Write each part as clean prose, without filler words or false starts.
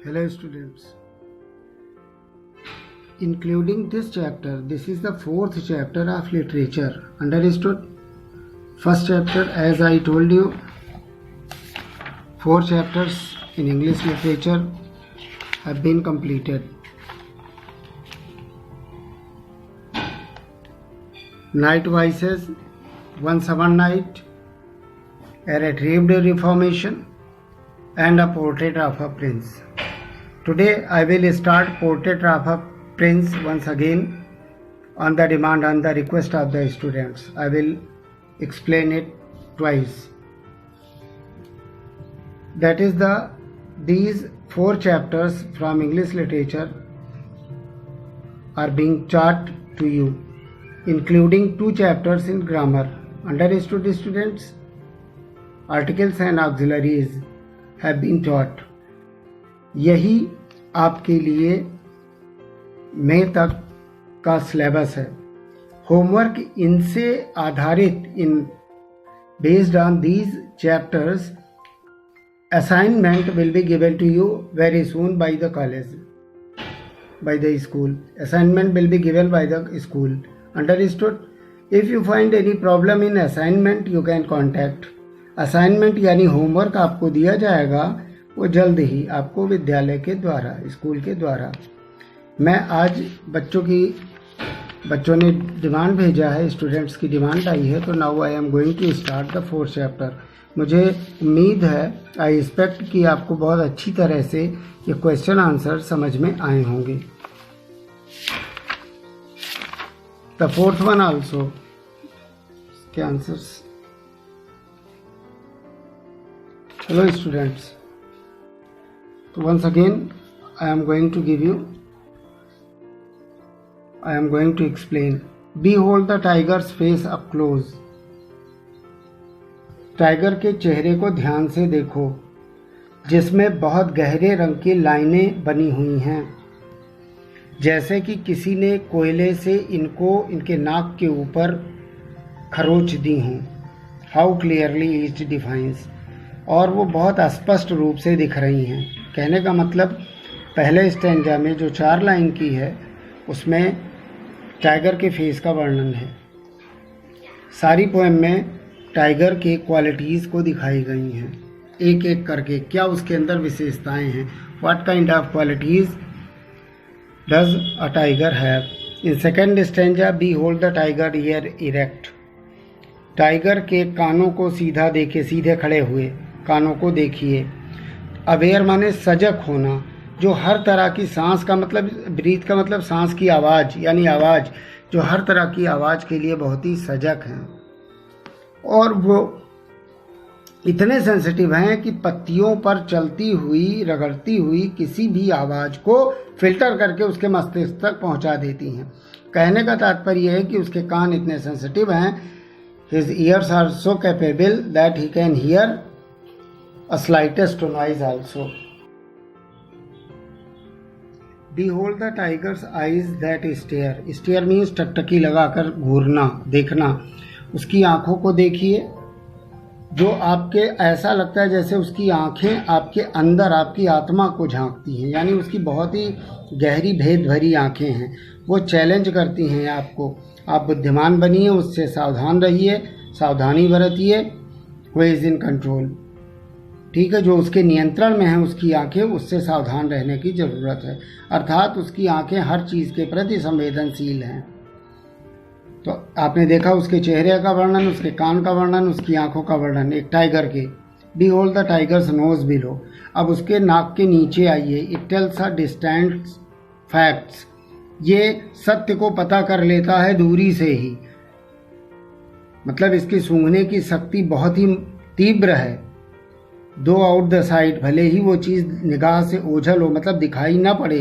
Hello students. Including this chapter, this is the fourth chapter of literature. Understood? First chapter, as I told you, 4 chapters in English literature have been completed. Night Voices, One Summer Night, A Retrieved Reformation, and A Portrait of a Prince. Today I will start Portrait of a Prince once again on the demand, on the request of the students. I will explain it twice. That is these 4 chapters from English literature are being taught to you, including 2 chapters in grammar. Understood students? Articles and auxiliaries have been taught. यही आपके लिए मई तक का syllabus है. Homework इनसे आधारित in based on these chapters assignment will be given to you very soon by the college, by the school. Assignment will be given by the school. Understood? If you find any problem in assignment, you can contact. Assignment यानी homework आपको दिया जाएगा, वो जल्द ही आपको विद्यालय के द्वारा, स्कूल के द्वारा. मैं आज बच्चों ने डिमांड भेजा है, स्टूडेंट्स की डिमांड आई है, तो now I am going to start the 4th chapter. मुझे उम्मीद है, आई एक्सपेक्ट कि आपको बहुत अच्छी तरह से ये क्वेश्चन आंसर समझ में आए होंगे. द 4th वन आल्सो के आंसर्स. हेलो स्टूडेंट्स, तो once again I am going to explain. Behold the tiger's face up close. Tiger के चेहरे को ध्यान से देखो, जिसमें बहुत गहरे रंग की लाइनें बनी हुई हैं, जैसे कि किसी ने कोयले से इनके नाक के ऊपर खरोच दी हों. How clearly it defines. और वो बहुत स्पष्ट रूप से दिख रही हैं. कहने का मतलब, पहले स्टैंजा में जो 4 लाइन की है उसमें टाइगर के फेस का वर्णन है. सारी पोएम में टाइगर के क्वालिटीज़ को दिखाई गई हैं, एक एक करके. क्या उसके अंदर विशेषताएं हैं, what kind of qualities does a tiger have. In second stanza, behold the tiger ear erect. Tiger के कानों को सीधा देखे, सीधे खड़े हुए कानों को देखिए. अवेयर माने सजग होना, जो हर तरह की सांस का मतलब, ब्रीथ का मतलब सांस की आवाज़, यानी आवाज़, जो हर तरह की आवाज़ के लिए बहुत ही सजग हैं. और वो इतने सेंसिटिव हैं कि पत्तियों पर चलती हुई, रगड़ती हुई किसी भी आवाज़ को फिल्टर करके उसके मस्तिष्क तक पहुंचा देती हैं. कहने का तात्पर्य है कि उसके कान इतने सेंसिटिव हैं. His ears are so capable that he can hear a slightest noise also. Behold the tiger's eyes that stare. Stare means टकटकी लगाकर घूरना, देखना. उसकी आंखों को देखिए, जो आपके ऐसा लगता है जैसे उसकी आंखें आपके अंदर, आपकी आत्मा को झांकती हैं. यानी उसकी बहुत ही गहरी भेद भरी आंखें हैं. वो चैलेंज करती हैं आपको. आप बुद्धिमान बनिए, उससे सावधान रहिए, सावधानी बरतिए. वो इज इन कंट्रोल. ठीक है, जो उसके नियंत्रण में है उसकी आंखें, उससे सावधान रहने की ज़रूरत है. अर्थात उसकी आंखें हर चीज़ के प्रति संवेदनशील हैं. तो आपने देखा उसके चेहरे का वर्णन, उसके कान का वर्णन, उसकी आंखों का वर्णन एक टाइगर के. Behold the tiger's nose below. अब उसके नाक के नीचे आइए. It tells a distant facts. ये सत्य को पता कर लेता है दूरी से ही. मतलब इसकी सूंघने की शक्ति बहुत ही तीव्र है. दो आउट द साइड, भले ही वो चीज़ निगाह से ओझल हो, मतलब दिखाई ना पड़े.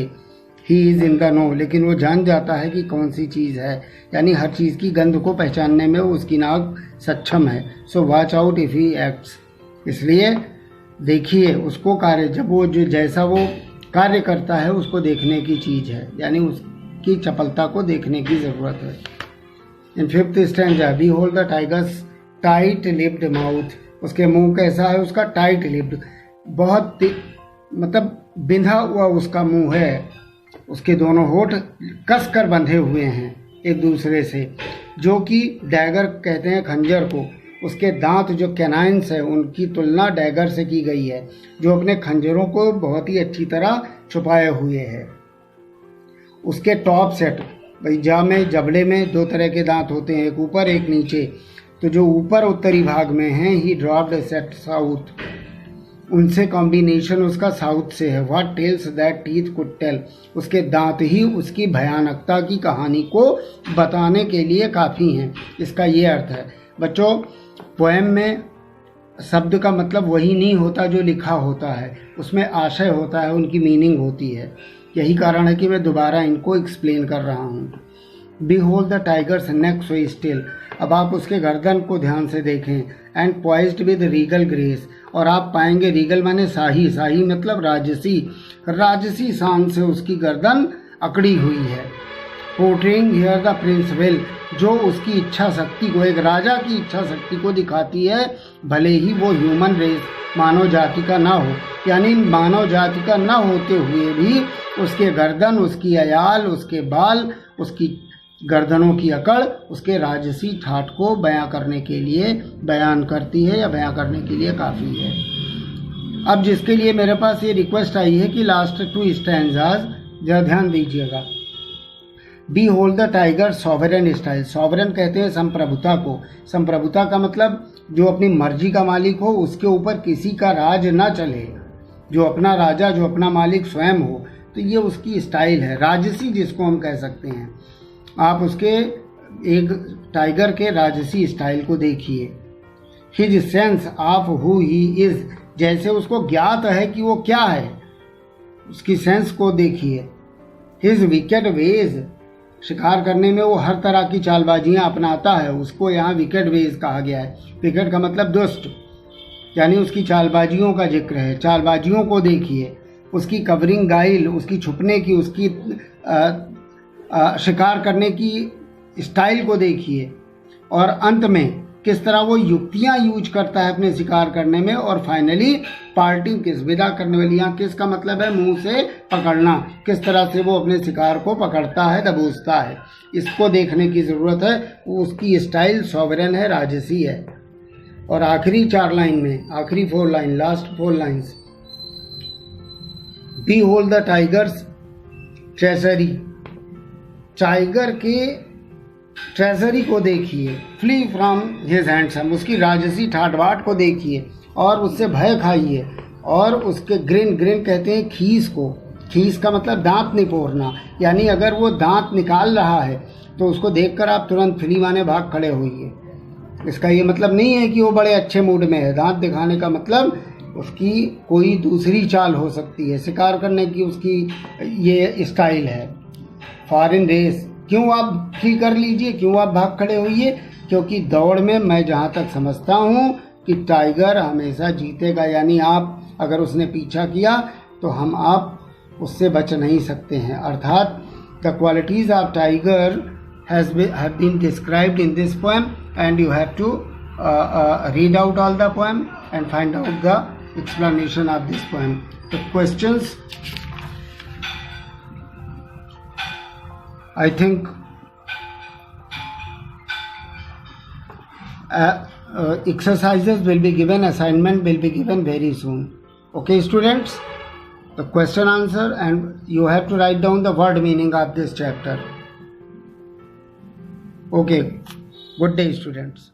He is in the know, लेकिन वो जान जाता है कि कौन सी चीज़ है. यानी हर चीज़ की गंध को पहचानने में उसकी नाक सक्षम है. So watch out if he acts. इसलिए देखिए उसको कार्य, जब वो जो जैसा वो कार्य करता है उसको देखने की चीज़ है. यानी उसकी चपलता को देखने की ज़रूरत है. In 5th stanza, behold the tiger's tight lipped mouth. उसके मुंह कैसा है, उसका टाइट लिप्ड, बहुत मतलब बिंधा हुआ उसका मुंह है, उसके दोनों होठ कस कर बंधे हुए हैं एक दूसरे से, जो कि डैगर कहते हैं खंजर को। उसके दांत जो कैनाइन्स है उनकी तुलना डैगर से की गई है, जो अपने खंजरों को बहुत ही अच्छी तरह छुपाए हुए है। उसके टॉप सेट, भाई जबड़े में दो तरह के दांत होते हैं, एक ऊपर एक नीचे। तो जो ऊपर उत्तरी भाग में है ही ड्रॉप्ड सेट साउथ, उनसे कॉम्बिनेशन उसका साउथ से है। What tells that teeth could tell, उसके दांत ही उसकी भयानकता की कहानी को बताने के लिए काफ़ी हैं। इसका ये अर्थ है बच्चों, पोएम में शब्द का मतलब वही नहीं होता जो लिखा होता है, उसमें आशय होता है, उनकी मीनिंग होती है। यही कारण है कि मैं दोबारा इनको एक्सप्लेन कर रहा हूँ। Behold the tiger's neck so still, अब आप उसके गर्दन को ध्यान से देखें। And poised with regal grace, और आप पाएंगे रीगल माने शाही, शाही मतलब राजसी, राजसी शान से उसकी गर्दन अकड़ी हुई है। Portraying here the Prince will, जो उसकी इच्छा शक्ति को, एक राजा की इच्छा शक्ति को दिखाती है, भले ही वो ह्यूमन रेस मानव जाति का ना हो, यानी मानव जाति का ना होते हुए भी उसके गर्दन, उसकी अयाल, उसके बाल, उसकी गर्दनों की अकड़ उसके राजसी ठाठ को बयां करने के लिए बयान करती है, या बयां करने के लिए काफ़ी है। अब जिसके लिए मेरे पास ये रिक्वेस्ट आई है कि लास्ट 2 स्टैंजाज जरा ध्यान दीजिएगा। Behold the tiger sovereign style, sovereign कहते हैं संप्रभुता को। संप्रभुता का मतलब जो अपनी मर्जी का मालिक हो, उसके ऊपर किसी का राज ना चले, जो अपना राजा, जो अपना मालिक स्वयं हो। तो ये उसकी स्टाइल है, राजसी जिसको हम कह सकते हैं। आप उसके एक टाइगर के राजसी स्टाइल को देखिए। His sense of who he is, जैसे उसको ज्ञात है कि वो क्या है, उसकी सेंस को देखिए। हिज विकेट वेज, शिकार करने में वो हर तरह की चालबाजियां अपनाता है, उसको यहाँ विकेट वेज कहा गया है। विकेट का मतलब दुष्ट, यानी उसकी चालबाजियों का जिक्र है। चालबाजियों को देखिए, उसकी कवरिंग गाइल, उसकी छुपने की, उसकी शिकार करने की स्टाइल को देखिए, और अंत में किस तरह वो युक्तियां यूज करता है अपने शिकार करने में। और फाइनली पार्टिंग किस, विदा करने वाली, यहाँ किस का मतलब है मुंह से पकड़ना, किस तरह से वो अपने शिकार को पकड़ता है, दबोचता है, इसको देखने की ज़रूरत है। उसकी स्टाइल सॉवरेन है, राजसी है। और आखिरी 4 लाइन में, आखिरी 4 line, last 4 lines, behold the tiger's treasury, tiger के ट्रेजरी को देखिए। फ्ली फ्रॉम हिज हैंडसम, उसकी राजसी ठाट को देखिए और उससे भय खाइए। और उसके ग्रिन, ग्रिन कहते हैं खीस को, खीस का मतलब दांत निपोरना, यानी अगर वो दांत निकाल रहा है तो उसको देखकर आप तुरंत फ्ली माने भाग खड़े होइए। इसका ये मतलब नहीं है कि वो बड़े अच्छे मूड में है। दांत दिखाने का मतलब उसकी कोई दूसरी चाल हो सकती है, शिकार करने की उसकी ये स्टाइल है। फॉरेन रेस, क्यों आप फ्री कर लीजिए, क्यों आप भाग खड़े होइए, क्योंकि दौड़ में मैं जहाँ तक समझता हूँ कि टाइगर हमेशा जीतेगा, यानी आप अगर उसने पीछा किया तो आप उससे बच नहीं सकते हैं। अर्थात the qualities of tiger have been described in this poem, and you have to read out all the poem and find out the explanation of this poem. The questions, I think exercises will be given, assignment will be given very soon. Okay students, the question answer, and you have to write down the word meaning of this chapter. Okay, good day students.